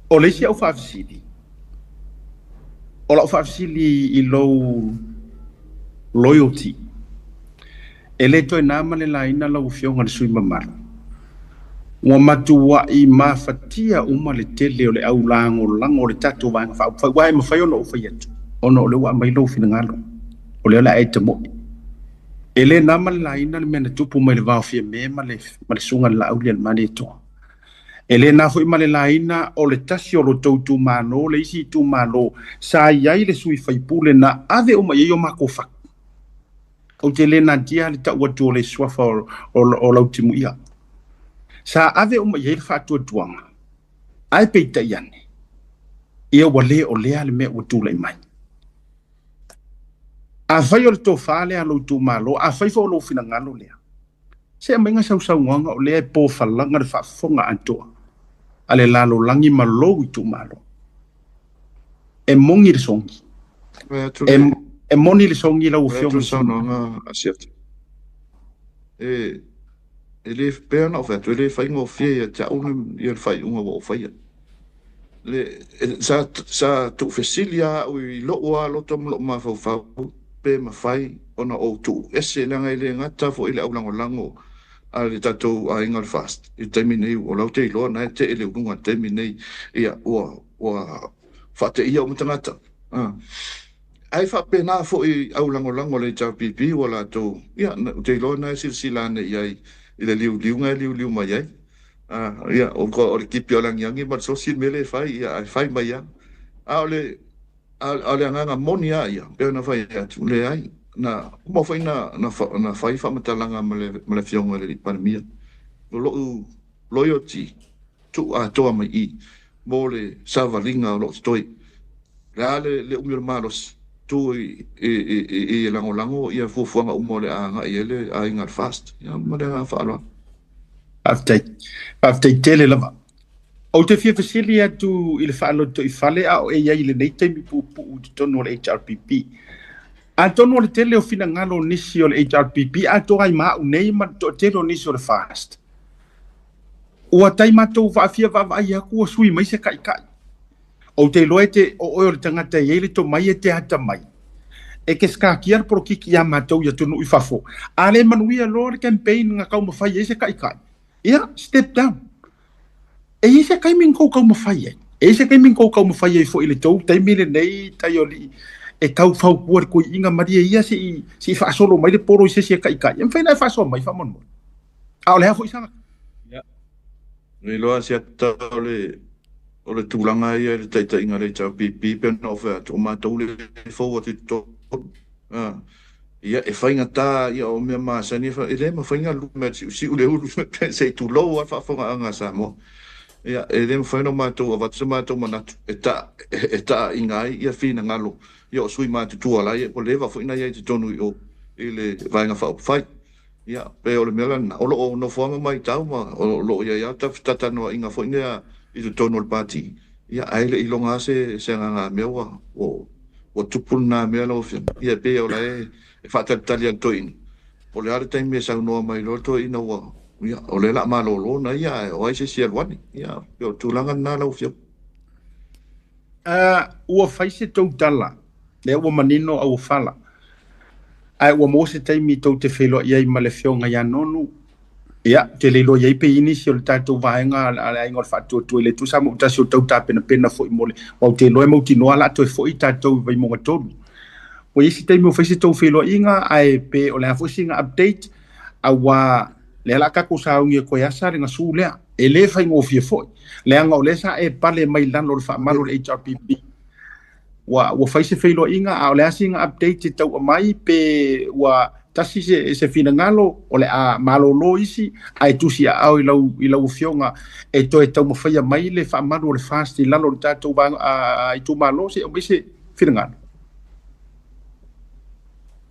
O le si au whaafisili. O la whaafisili I low loyalty. E le toi nāma le laina lau fionga le sui mamaru. Ua matua I mafatia uma le tele o le au lango lango le tatu wanga wha wai mawhai ono ufai atu. Ono o le wa mai lau fina ngalo. O le ala e te moi. E le nāma le laina le mena tupu mai le vau fia me ma le sunga le au le mani e toa. E le nā fwoi ma le laina o le tasi o lo tau tu mano, le isi tu mano, sa iai le sui whaipule na ave o mai o mako whak. O te le nā dia le tau atu o le swafa o lau timu ia. Sa ave o mai le whaatua tuanga. Ai peita iane. Ia wale o lea le mea watu le mai. A whai o le tō whale a lau tu malo, a whai o lo fina ngalo lea. Se mainga sau nganga o lea po whalanga le whaafonga antoa. Ale lalo langi malo I tu malo. E mongi le songi. E moni le songi la ufionga. Sa nanga asiata. E le pea na ofetu, le whai ngō fie ia tia unu I le whai unga wa ofai. Le sa tu fesilia ui loa loto mlo ma fau pe ma whai ona o tu. Ese langa I le ngata fo I le au lango. Ale tatou a inga le fast. I taimi nei o lau te iloa na te ele ununga taimi nei ia ua whate ia o mtangata. Ai whapena fo I au lango le tau pipi o la tau. Ia te iloa na silsila ne iai I le liu mai ai. Ia o le kipi o langiangi ma so sil mele fai ia ai fai mai ia. O le anganga moni ia peo na fai atu le ai. Na mo foi na fai fa matalanga male fionga le pandemia lo loyalty tu a to mai I mo le savalinga lo stoi le umir malos tu e lango ia fuanga umo le anga ele a inga fast ya mo le fa lo after tele lava o te fia fasilia tu il fa lo to I fale a o e ia ile nei te mi pu tono le HRPP Antono le tele o fina ngalo nisi o le HRPP, ato ai maa unei ma to tele o nisi o le fast. Ua tai matou waafia waawai haku o sui mai se kai. O te loe te o oe o le tangata iele to mai e te hata mai. E ke skakiar pro kiki ya matou ya tunu ifafo. Ale manuia lo le campaign nga kau mawhai e se kai. Ia, step down. E se kai min kau mawhai e. E se kai min kau mawhai e fo ile tau, taimile nei taioli e tau fau kuar ko inga maria ia si fa solo mai le poro se kai em fa na fa so mai fa mon a le ha foi sanga ya ni lo asiata o le tulanga ia le taita inga le tau pipi pe no fa to ma to le fo ti to ia e fa inga ta ia o me ma sa ni fa ele ma fa inga lu me si u le u se tu lo fa fa nga sa mo ia ele fa no ma to va se ma to ma eta inga ia fina ngalo Yo sui ma tu ala ye ko leva fo ina ye te tonu o ile vainga fa fai ya pe o le mela na o lo no fo mai tau ma o lo ya ta tata no inga fo ina I te tonu le party ya ai le longa se nga mewa o tupul na mela o fi ya pe o la e fa ta talian to in o le ara time sa no mai lo to ina wa ya o le la ma lo na ya o ai se sia wani ya yo tu langa na lo fi ua fai se tau tala le ua manino au fala ai ua mo se taimi tau te whelo iai ma le whionga ia nonu ia te leilo iai pe inisi o le tātou vaenga ale ainga o le whaatua tue le tu sa mo utasi o tau tā pena fo I mole wau te loe mauti noa la toi fo I tātou vai monga tonu o isi taimi o fai se tau whelo inga ai pe o le hafo singa update a wa le ala kako sa ungi koe asa ringa su lea e le fai ngofie foi le anga o le sa e pale mai lano le whaamaru le HRPP wa fai se whailo inga a o le asinga update tau mai pe wa tasi se fina ngalo o le a malolo isi a tusi a au I lau fionga e to e tau mawhaia mai le whaamaru le fast I lano le tātou a tu malo se o mai se fina ngalo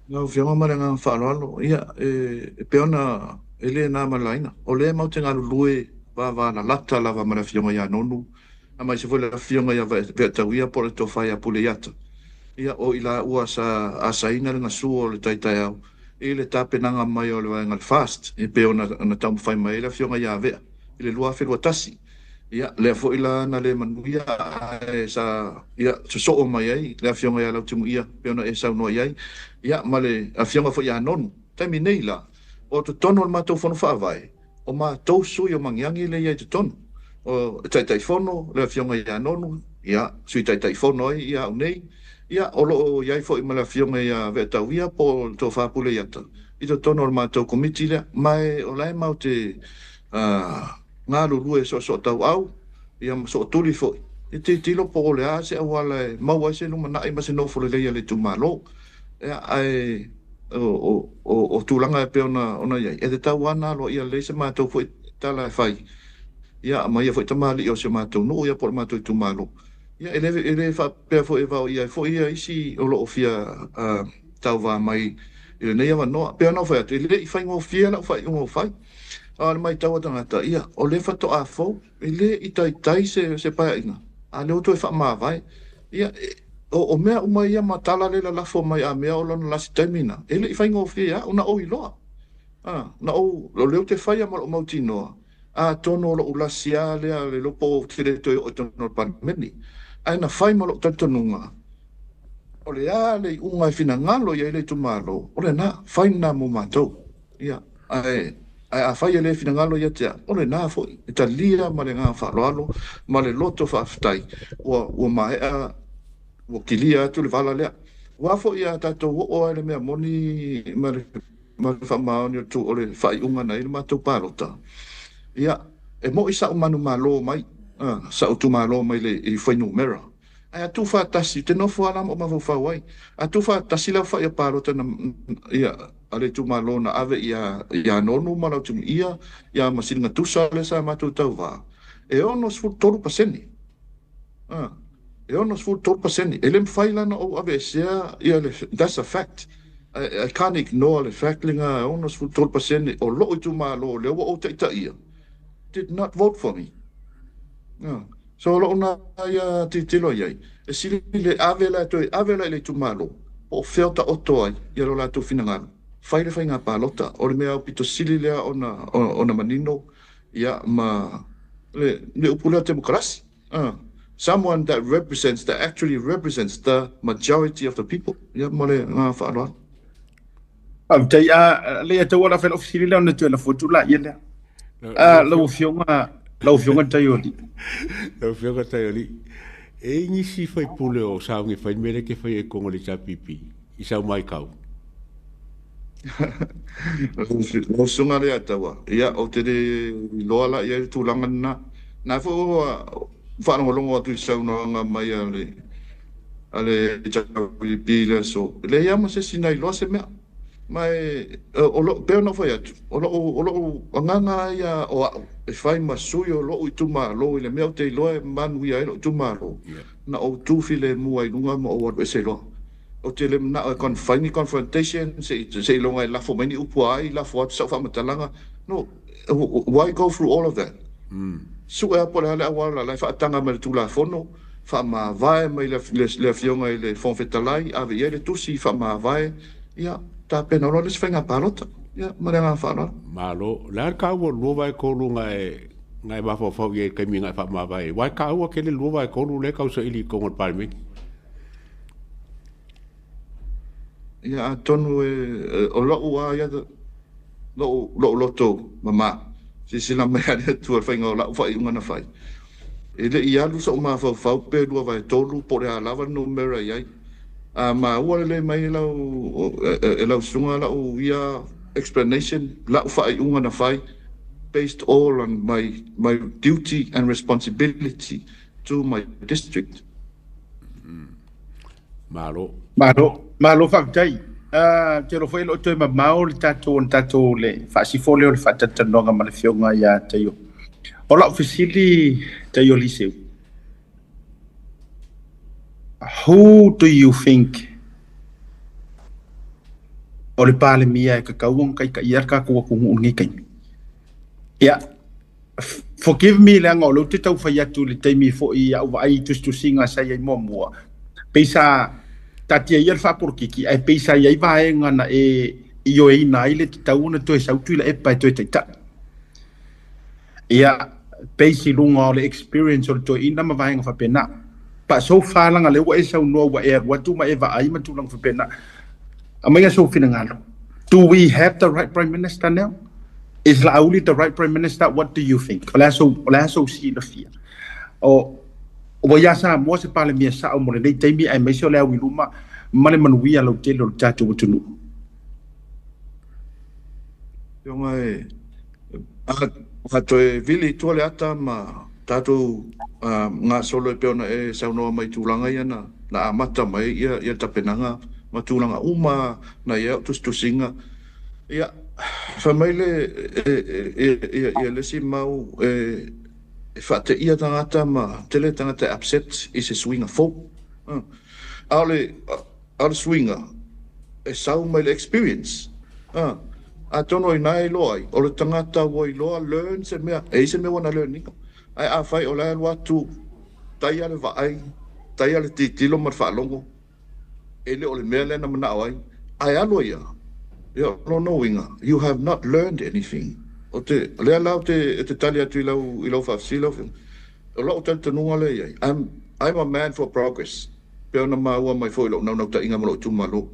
Lau fionga marenga whaaloalo ia e peona ele na malaina o le mau te ngalu lue va na lata lava mara fionga ia nonu a mai se foi la fionga ia ve tauia por to fai a puleiata ia o ila ua sa asaina le ngasu o le taitai au ile tapenanga mai o le ngal fast e pe ona na tamu fai mai la fionga ia ve ile lua fe tasi ia le fo ila na le manuia sa ia so mai ai le afionga ia lautumu ia pe ona e sau no ai ia male afionga fo ia non tami nei la o to tono ma to fono fa vai o ma to su yo mangiangi le ia to tono o tai fono le afionga ia non ia sui tai fono ia nei ia o lo ia fo ma le afionga ia ve tawia po to fa pule ia to i to tono ma to komiti le mai o lai mau te ngā lulu e so tau au, ia so tuli fo. I te tilo po le a se awala maua se luma nai ma se nofo le leia le tu malo. Ia ai o tūlanga e pe ona iai. E te tau ana lo ia le se mātou fo i tala e whai. Ia ma ia fo i tamali o se mātou no ia po le mātou i tu malo. Ia ele wha pēr fo e vau ia fo ia isi o lo o fia tau wā mai. Ia nei awa noa. Pēr nau whai atu. Ele i whai ngō fia lau whai ngō whai. Ala mai tawa tangata ia o le fato a fo ele i tai se pa inga a le oto e fa ma vai ia o mea uma ia matala le la fo mai a mea o lona lasi termina ele i fai ngofia una o iloa na o lo le te fai ma o mautino a tono lo ulasia le lopo tire to o tono panmeni ai na fai ma lo tantonunga o le a le unga fina ngalo ia le tumalo o le na fai na mo mato ia ai a fai le fina ngalo ia tia o le na fo italia ma le nga fa lolo ma le loto fa ftai o mai a o kilia tu le vala le wa fo ia tato o le me moni ma fa ma ni tu o le fai unga na ile ma tu parota ia e mo isa o manu malo mai sa o tu malo mai le i foi numero a tu fa tasi te no fo ala mo ma fa wai a tu fa tasi la fa ia parota na ia ale tu malona ave ia nonu mana tu ia masinga tu sale sa matu tau va e ono sfu todo paseni e ono sfu todo paseni elem faila na o ave sia ia that's a fact I can't ignore the fact linga ono sfu todo paseni o lo tu malo le o te ia did not vote for me so lo na ia titilo ia e sili le ave la le tu malo o felta oto ia lo la tu finanga fai ngā pālota, o le mea pito sili lea ona manino, ia ma le upulea demokrasi. Someone that actually represents the majority of the people. Ia ma le ngā whaaloa. Tai le tau ala whaila ofisiri lea ona tuela fotu la ia lea. Lau fionga taioli. Lau fionga taioli. E ngisi fai pule o saungi fai mere ke fai e kongo le tapipi. I sau mai kau. Lo sunga le atawa ia o te loala ia tulanga na fo fa no longo tu sa no mai ale pila so le ia mo se sinai lo se me mai o lo pe no foi atu o lo nganga ia o e fai masuyo lo tu ma lo le me te lo manu ia lo tu ma lo na o tu file mu ai lunga mo o se lo o te le na confrontation se longa la fo meni upua ai la fo sa fa matalanga no why go through all of that so e por ala wala la fa tanga me tu la fono fa ma vai mai le fionga le fon fetalai ave ele tu si fa ma vai ia ta pena lo les fenga palota ia ma fa no malo la ka wo lo vai ko lunga e ngai ba fo ye ke mi ngai fa ma vai wai ka wo ke le lo vai ko lu le ka so ili ko ngot palmi ia tonu o lo ua ia lo to mama si la me ia tu fa ngo la fa ngana fa ele ia lu so ma fa pe lu vai tolu por a lava numero ia ma ua le mai la sunga la ia explanation la fa ngana fa based all on my duty and responsibility to my district Malo whaktai. Te ro whaelo toi ma mao le tato le whaasifo leo le whaatatanonga ma le whionga ia taio. O lau whisili Taioaliiseu. Who do you think o le pāle mia e kakauang kai ka iarka kua kungu ungi kai? Ia, forgive me le anga o lau te tau whai atu le teimi fo i au ai tustusinga sa iai mua. Peisa tatia ia fa por kiki ai peisa ia va ngana io e na ile te tauna to sa utula e pa to te ta ia Pesi lunga o le experience o le toi ina mawhainga whapena. Pa so whalanga le wa e sau noa wa e watu ma e wa ai matulang whapena. Amaya so fina ngalo. Do we have the right Prime Minister now? Is Lauli the right Prime Minister? What do you think? Ola so si la fia. O ya sa mo se pale mia sa o mo le taimi ai mai so le awi luma male manuia lo te lo tatu tunu. Yo mai a toe vili tua le ata ma tatu ngā solo e peona e saunoa mai tūlanga ia na amata mai ia tapenanga ma tūlanga uma na ia tusinga ia whamaile ia lesi mau e whate ia tangata ma tele tangata upset i se swinga fo aole swinga e sau mai le experience a tono i nai loai o le tangata wo i loa learn se mea se mea wana learning ai a fai o lai watu tai ale vai tai ale titilo mar whalongo ele o le mea lena mana ai ai alo ia no knowing you have not learned anything o te lea lau te tali atu i lau whafsilo o lau tali tanunga le iai I'm a man for progress peo na maua mai fo i lau nau ta inga malo tu malo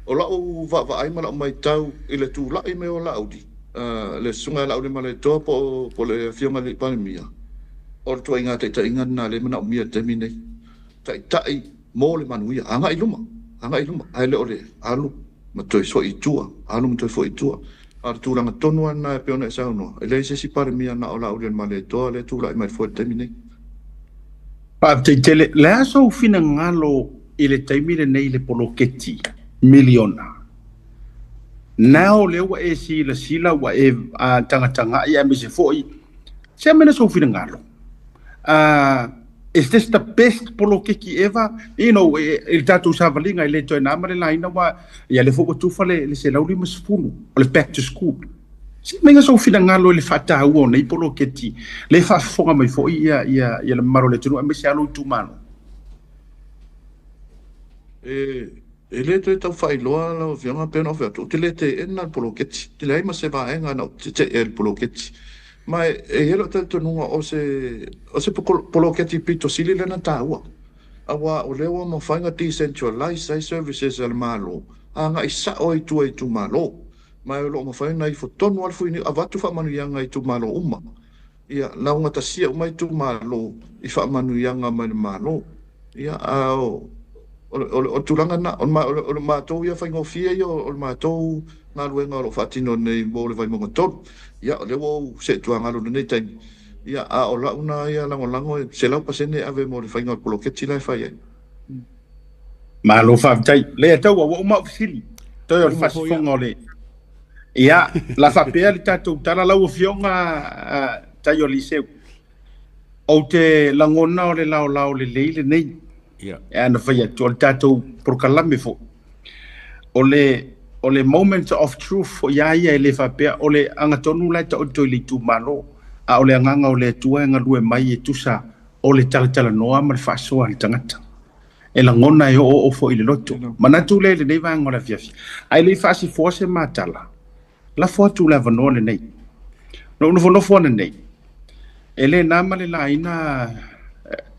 o lau va ai mala mai tau i le tu lai me o lau di le sunga lau le male toa po le fionga le pandemia o tua inga te inga na le mana o mia te mine tai mo le manuia anga i luma ai le o le alu ma toi so i tua alu ma toi fo i tua ar tu ranga tonu ana pe ona sa no le se si pandemia na o lau le male toa le tu lai mai fo te mine pa te tele le aso fina ngalo i le taimire nei le poloketi miliona. Now le wa e sila wa e tanga ia me se foi. Se mena so fina ngalo. Is this the best polokeki ever? You know, il tatu savalinga le to na mare laina wa ia le foko tufa le se lauli masfulu o le back to school. Se mena so fina ngalo le fata uo nei poloketi le fa fonga mai foi ia le maro le tunu me se alu tu mano. Ele te tau whai loa lau whianga pēna o whiatu. Te le te ena poloketi. Te le aima se vaenga na te e poloketi. Mai helo te tonunga o se poloketi pito sili lena tāua. Awa o lewa ma whainga decentralized services al malo. Anga i sao i tu malo. Mai o lo ma whainga i fotonu alfu ini avatu whamanu ianga i tu malo uma. Ia launga ta sia uma i tu malo i whamanu ianga mai malo. Ia ao o tulanga na o mātou ia whaingo fia ia o mātou ngā luenga o whatino nei mō le vai monga tonu ia o lewo se tua ngalo nei taimi ia a o launa ia lango se lau pasene ave mō le whainga o poloketi lai whai ai Malo whawtai le tau a wau mau fili toi o le whasifonga o le ia la whapea li tātou tala lau o fionga Taioaliiseu o te langona o le lao le leile nei ana faya tol tato por kalame fo ole moment of truth fo ya le fa pe ole anga tonu la to le tu malo a ole anga ole tua nga lue mai e tusa ole tala no ama fa so al tangata e la ngona e o fo ile loto mana tu le nei va ngola fiafi ai le fa si force matala la fo tu la vano le nei no fo nei ele na male la ina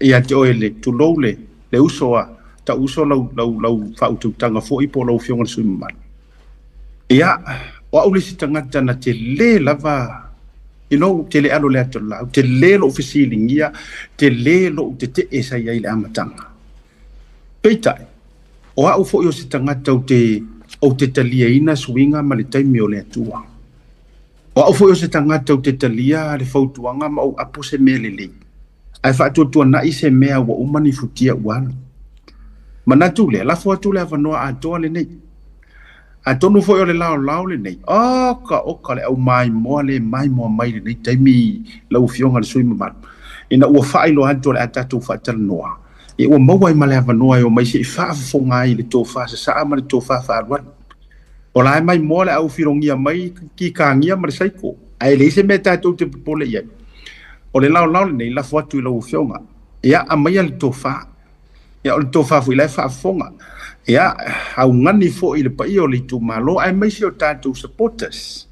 ia to ele tu lole le uso ta uso lau fautu tanga fo i po lau fionga sui man ia wa uli si tanga tana te le lava te le alo le atola te le lo ofisilingia te le lo te esa ia ile amatanga peitai o au fo i o si tanga tau o te talia ina swinga ma le taimi o le atua o au fo i o si tanga tau te talia le fautuanga ma o apose mele le ai fa tu na ise mea wa umani futia wan mana tu le la fo tu le va no a to le nei a to no fo le lao le nei ka le au mai mo mai le nei taimi la u fionga le sui ma ina u fa ilo hanto le atatu fa tal noa e o mo wai male va no o mai se fa fo ngai le to fa sa ma le to fa wan o la mai mo le au firongia mai ki ka ngia ma sai ko ai le se meta tu te pole ia o le lao nei la foatu i lau fionga ia a mai al tofa ia o le tofa fu i lai whaafonga ia au ngani fo i le pai o le tu malo ai mai si o tātou supporters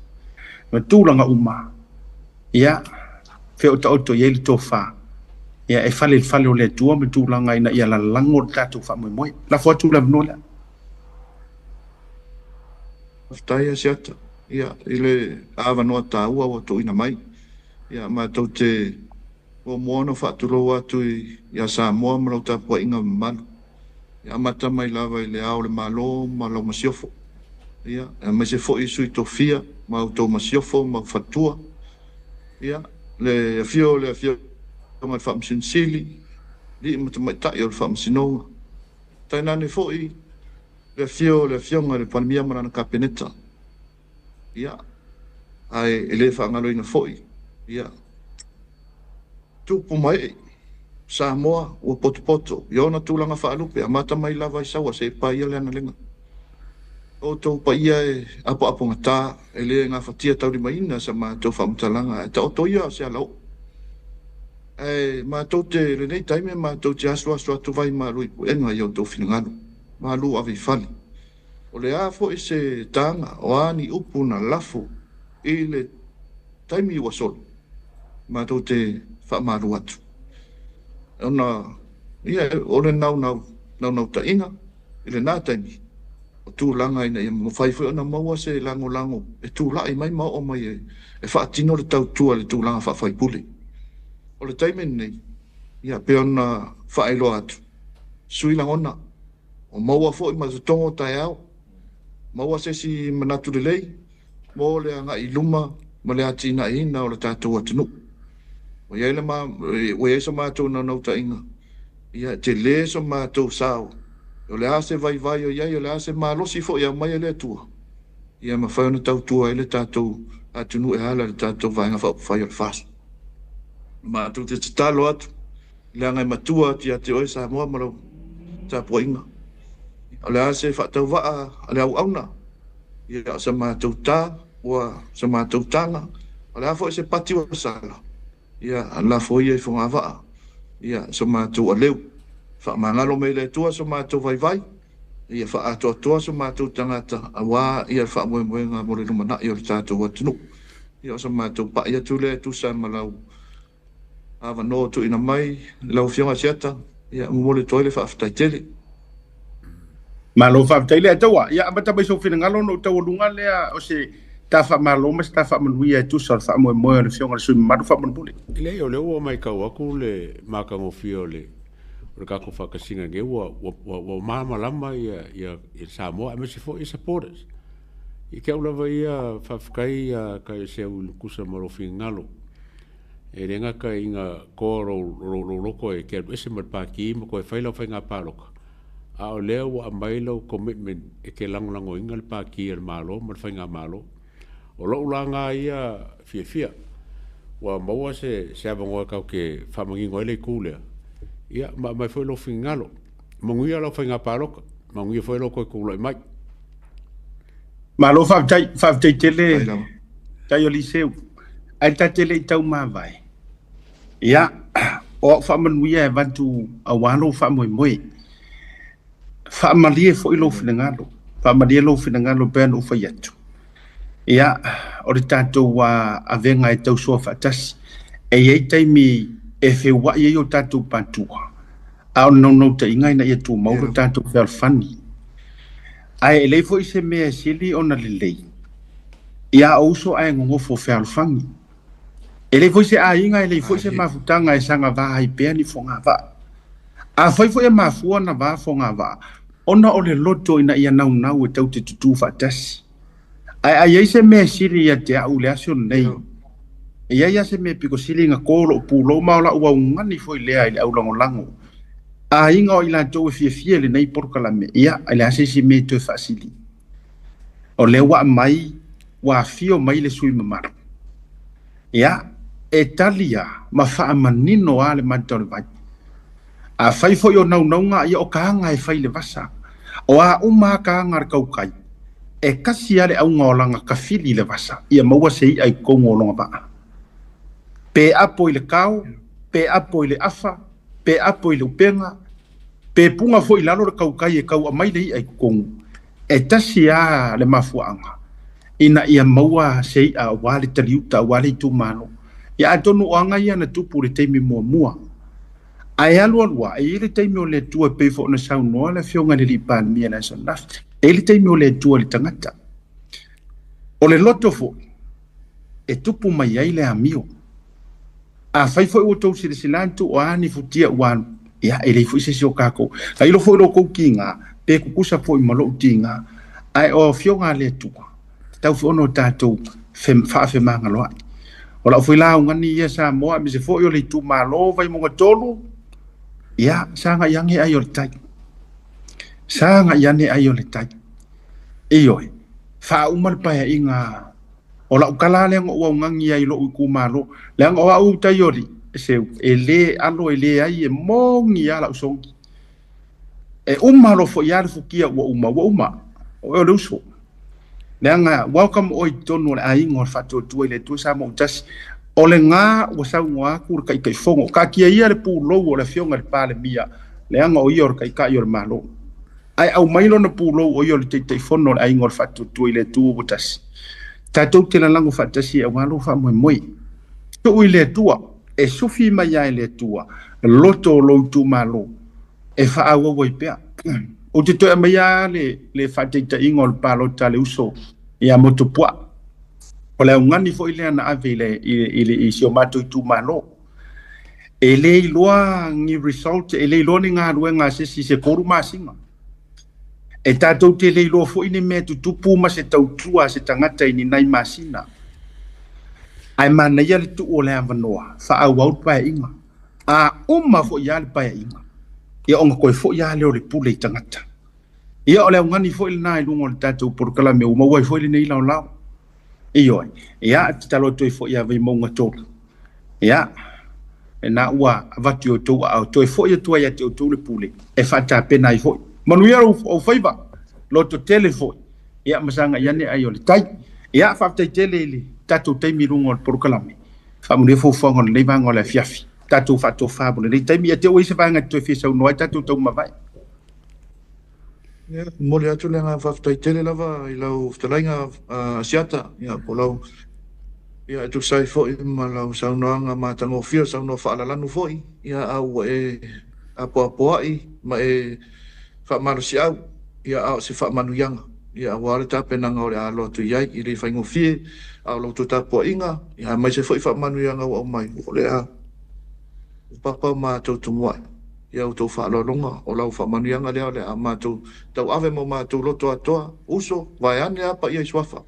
ma tūlanga uma ia fe o to ye le tofa ia e fale o le tua me tūlanga ina ia la lango tatu fa mo la fotu la nola Tai Asiata ia ile ava no ta ua o to ina mai ia ma to te o mono fa tu lo atu ia sa mo mo ta po inga man ia mata mai lava ile au le malo masiofo ia ma se fo isu to fia ma to masiofo ma fatua ia le fio ma fa msinsili li mo mai ta yo fa msino ta nane fo le fio nga le palmia mana kapeneta ia ai ele fa ngalo ina foi ia tu po mai sa moa o poto yo na tulanga fa lupe amata mai lava isa wa se pa ia le na lenga o to pa ia apo ngata ele nga fatia tau di maina sa ma to fa mtalanga ta o to ia se alo ma to te le nei taime ma to te aswa tu vai ma lui e nga yo to finangalo ma lu avi fali o le a fo se tanga o ani upu na lafo i le taimi wa sol ma to te fa maru atu ona ia o le nau ta inga i le nā taimi o tū langa ina ia mo fai fo ona maua se lango e tū lai mai ma o mai e fa atino le tau tua le tū langa fa fai pule o le taimi nei ia pe ona fa ilo atu sui langona o maua fo i mazutongo tai au maua se si manatu le lei mo le anga i luma ma le ati ina ina o le tātou atinu o ia le ma o ia so mātou nau ta inga ia te le so mātou sao o le ase vai o ia o le ase malosi fo ia mai le tua ia ma whai ona tau tua ele tātou atinu e hala le tātou vainga whai o le fast mātou te talo atu le anga i matua ti ate oe sa moa marau tāpua inga o le ase whaatau waa ale au auna ia sa mātou tā ua sa mātou tanga o le afo e se pati o sala ia la fo ia i fonga waa ia sa mātou a leu wha mangalo me le tua sa mātou vai ia wha atoa sa mātou tangata a wā ia wha moe mo le lumana i o le tātou atinu ia sa mātou pa ia tu le tu sa malau awa no tu ina mai lau fionga siata ia mo le toile wha aftai tele malo fa taile atawa ya abata bai so fina ngalo no taw lunga le o se ta fa malo mas ta fa manui tu sa fa mo le fionga su ma fa mon pule le o le o mai ka wa ku le ma ka ngo fiole o ka ko fa ka singa ge wa mama lama ya sa mo a se fo i supporters i ke ula vai fa kai ka se u kusa mo ngalo e renga ka inga ko ro ko e ke ese mo pa ki mo ko fa ilo fa nga pa lo a o leo a mailo commitment e ke lango inga pa ki el malo mo fa nga malo o lo langa ia fia wa mo se ava ka ke fa mangi ngole kule ia ma foi lo fingalo mo ngia lo fa nga pa lo mo ngia foi lo ko kulo mai malo fa tele Taioaliiseu ai ta tele tau ma vai ia o fa manuia vantu a walo fa mo fa malie fo ilo finangalo fa malie lo finangalo ben o fa yatu ia o tatou wa avenga e tau so fa tas e ye taimi e fe wa ye yo tatou patua a no te inga ina ye tu mau tatou fel fani ai le fo ise me sili ona lelei ia o so ai ngo fo fel fani ele fo ise a inga ele fo ise mafutanga e sanga va ai pe ni fonga va a foi e mafua na va fonga va ona o le loto ina ia nau e tau te tutu fatasi ai se me sili ia te au le aso nei ia se me piko sili nga kolo pulo maula ua ngani foi lea ile au lango a inga o ila tau e fie le nei porkala me ia ile ase si me te fasili o le wa mai wa fio mai le sui mamaro ia e talia ma faa manino ale mantore vai a fai foi o nau nga ia o kaanga e fai le vasa o a uma kaanga ar kaukai e kasi ale au ngolanga ka fili le vasa ia maua sei ai kongo longa ba pe apo ile kau pe apo ile afa pe apo ile upenga pe punga foi lalo le kaukai e kau mai nei ai kongo e tasia le mafuanga ina ia maua sei a wale taliuta wale tu mano ia tonu anga ia na tupu le teimi mua ai alua e le teimi o le tua pe fo na sau no le fionga le lipan mia na so na e le teimi o le tua le tangata o le loto fo e tupu mai ai le amio a fai fo o tau silantu o ani futia wan ia ele fu se o kako ai lo fo lo ko kinga pe ku kusa fo i malo tinga ai o fionga le tua tau fo no tato fem fa fe manga lo o la fo la ngani ia sa mo mi se fo yo le tu malo vai mo tolu ia sanga yangi ai o le tai sanga yani ai o le tai iyo fa umal pa inga o la kala le ngo ngangi ai lo ku malo le ngo au tayori se ele alo ele ai e mongi ala usongi e umalo fo ya fo kia wo uma o le uso le nga welcome oi tonu ai ngor fato tu le tu sa mo tas o le nga o sa ngwa ku kai fongo ka kia ia le pu lo o le fionga le pale mia le nga o yor kai yor malo ai au mailo na pu lo o yor te fono ai ngor fato tu le tu butas tatou te lango fatasi e walo fa moi to ile tua e sufi mai ai le tua loto lo tu malo e fa awo wo pe o te to mai le fatita ingol palo tale uso ia motopua o le ngani fo ile na avile ile isio mato tu malo ele loa ni result ele lo ni nga ruenga se koru masinga e tatou te le lo fo ine me tu puma se tau tua se tangata ini nai masina ai mana ia le tu o le avanoa fa au pa inga a uma fo ia le pa inga ia onga koe fo ia le o le pule i tangata ia o le ngani fo ile nai lungo le tatou por kala me uma wai fo ile nei lao iyo ia talo toi fo ia ve monga tolu ia e na ua vatu o tu au toi fo ia tua ia te o tu le pule e fa ta pena i fo manuia o faiva loto telefone ia masanga iane ai o le tai ia fa tai tele le tatou taimi lungo por kalame fa mo le fo fongo le vanga le fiafi tatou fa to fa bo le taimi ia te o se vanga to fi sau no tatou tau mavai ia mo le atu le nga fa tai tele lava i lauftalainga asiata ia po lau ia tu sai fo i ma lau sau noanga ma tango fio sau no fa la lanu fo ia au e apo ai ma e fa marusi au ia au se fa manuyanga ia wale ta penanga o le alo tu iai i le faingo fie au lo tu tapo inga ia mai se foi fa manuyanga o mai o le a papa ma tu tumwa ia o tu fa lo longa o lau fa manuyanga le a ma tu tau ave mo ma tu lo toa uso vai ane apa ia swafa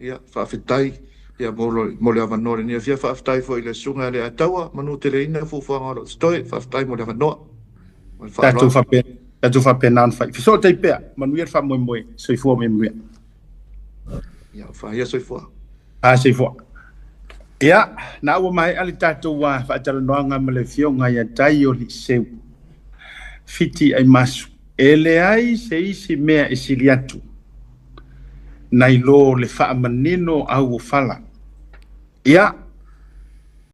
ia fa fitai ia mo le avanore ni fia fa fitai foi le sunga le atawa manu te le ina fu fa ngalo stoi fa fitai mo le avanoa tu fa penan fa so te pe manuia fa moi so fo me me ia fa ia so fo se fo ia na o mai ali tatu wa fa tala noanga male fionga ia Taioaliiseu fiti ai masu ele ai se isi mea isiliatu nai lo le fa manino au fala ia